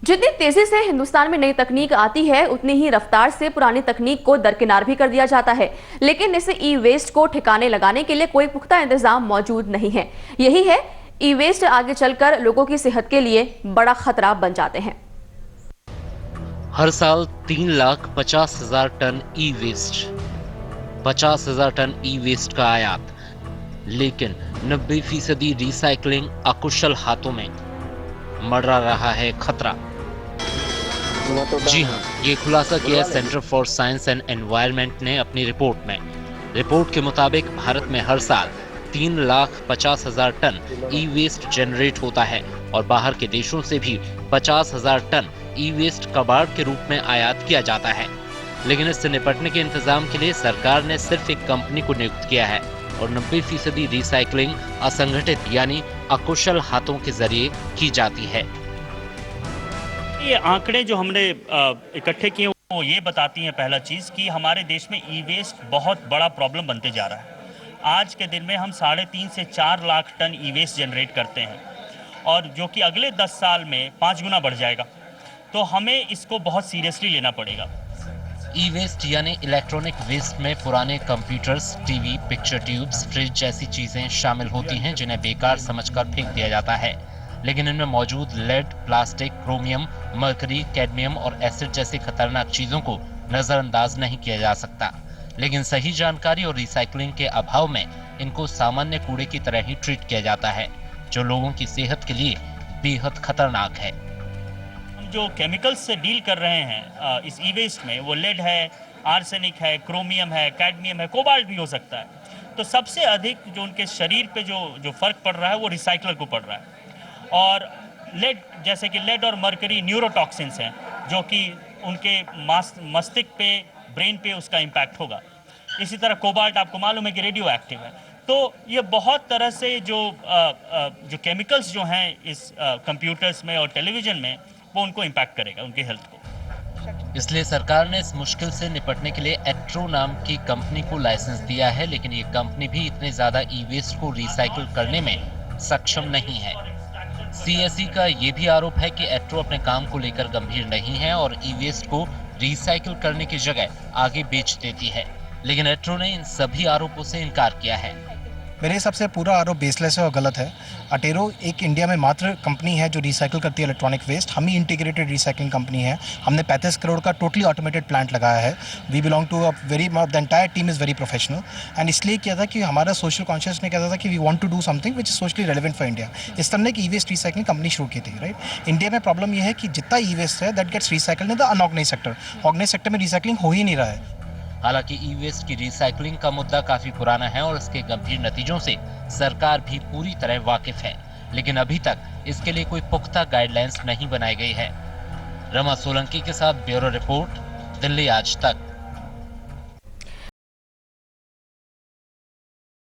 जितनी तेजी से हिंदुस्तान में नई तकनीक आती है, उतनी ही रफ्तार से पुरानी तकनीक को दरकिनार भी कर दिया जाता है। लेकिन इस ई वेस्ट को ठिकाने लगाने के लिए कोई पुख्ता इंतजाम मौजूद नहीं है। यही है, ई वेस्ट आगे चलकर लोगों की सेहत के लिए बड़ा खतरा बन जाते हैं। हर साल 3,50,000 टन ई वेस्ट, 50,000 टन ई वेस्ट का आयात, लेकिन 90% रिसाइकलिंग अकुशल हाथों में मंडरा रहा है खतरा। जी हां, ये खुलासा किया centre for science and environment ने अपनी रिपोर्ट में। रिपोर्ट के मुताबिक भारत में हर साल 3,50,000 टन ई वेस्ट जनरेट होता है और बाहर के देशों से भी 50,000 टन ई वेस्ट कबाड़ के रूप में आयात किया जाता है। लेकिन इससे निपटने के इंतजाम के लिए सरकार ने सिर्फ एक कंपनी को नियुक्त किया है और 90% रिसाइकलिंग असंगठित यानी अकुशल हाथों के जरिए की जाती है। ये आंकड़े जो हमने इकट्ठे किए वो ये बताती हैं, पहला चीज़ कि हमारे देश में ई वेस्ट बहुत बड़ा प्रॉब्लम बनते जा रहा है। आज के दिन में हम 3.5 से 4 लाख टन ई वेस्ट जनरेट करते हैं और जो कि अगले 10 साल में 5 गुना बढ़ जाएगा। तो हमें इसको बहुत सीरियसली लेना पड़ेगा। ई वेस्ट यानी इलेक्ट्रॉनिक वेस्ट में पुराने computers, TV, picture tubes, fridge जैसी चीजें शामिल होती हैं जिन्हें बेकार समझकर फेंक दिया जाता है। लेकिन इनमें मौजूद lead, plastic, chromium, mercury, cadmium और एसिड जैसी खतरनाक चीजों को नजरअंदाज नहीं किया जा सकता। लेकिन सही जानकारी और रिसाइकलिंग के अभाव में इनको सामान्य कूड़े की तरह ही ट्रीट किया जाता है, जो लोगों की सेहत के लिए बेहद खतरनाक है। हम जो केमिकल्स से डील कर रहे हैं इस ई वेस्ट में, वो लेड है, आर्सेनिक है, क्रोमियम है, कैडमियम है, कोबाल्ट भी हो सकता है। तो सबसे अधिक जो उनके शरीर पे जो फर्क पड़ रहा है वो रिसाइकलर को पड़ रहा है। और लेड, जैसे कि लेड और मरकरी न्यूरोटॉक्सिन्स हैं जो कि उनके मस्तिष्क पे, ब्रेन पे उसका इम्पैक्ट होगा। इसी तरह कोबाल्ट आपको मालूम है कि रेडियो एक्टिव है। तो ये बहुत तरह से जो केमिकल्स जो हैं इस कंप्यूटर्स में और टेलीविज़न में, वो उनको इम्पैक्ट करेगा, उनकी हेल्थ को। इसलिए सरकार ने इस मुश्किल से निपटने के लिए एट्रो नाम की कंपनी को लाइसेंस दिया है, लेकिन ये कंपनी भी इतने ज्यादा ई वेस्ट को रिसाइकिल करने में सक्षम नहीं है। सीएसई का ये भी आरोप है कि एट्रो अपने काम को लेकर गंभीर नहीं है और ई वेस्ट को रिसाइकिल करने की जगह आगे बेच देती है। लेकिन एट्रो ने इन सभी आरोपों से इनकार किया है। मेरे हिसाब से पूरा आरोप बेसलेस है और गलत है। अटेरो एक इंडिया में मात्र कंपनी है जो रिसाइकिल करती है इलेक्ट्रॉनिक वेस्ट। हम ही इंटीग्रेटेड रिसाइकलिंग कंपनी है। हमने 35 करोड़ का टोटली ऑटोमेटेड प्लांट लगाया है। We belong to the entire team is very professional and इसलिए किया था कि हमारा सोशल कॉन्शियस ने कहता था कि we want to do something which is socially relevant for India. इस तरह की ई वेस्ट रिसाइकलिंग कंपनी शुरू की थी, राइट। इंडिया में प्रॉब्लम यह है कि जितना ई वेस्ट है that gets recycled in the unorganised sector. Organised sector में रिसाइकलिंग हो ही नहीं रहा है। हालांकि ई वेस्ट की रिसाइकलिंग का मुद्दा काफी पुराना है और इसके गंभीर नतीजों से सरकार भी पूरी तरह वाकिफ है, लेकिन अभी तक इसके लिए कोई पुख्ता गाइडलाइंस नहीं बनाई गई है। रमा सोलंकी के साथ ब्यूरो रिपोर्ट, दिल्ली आज तक।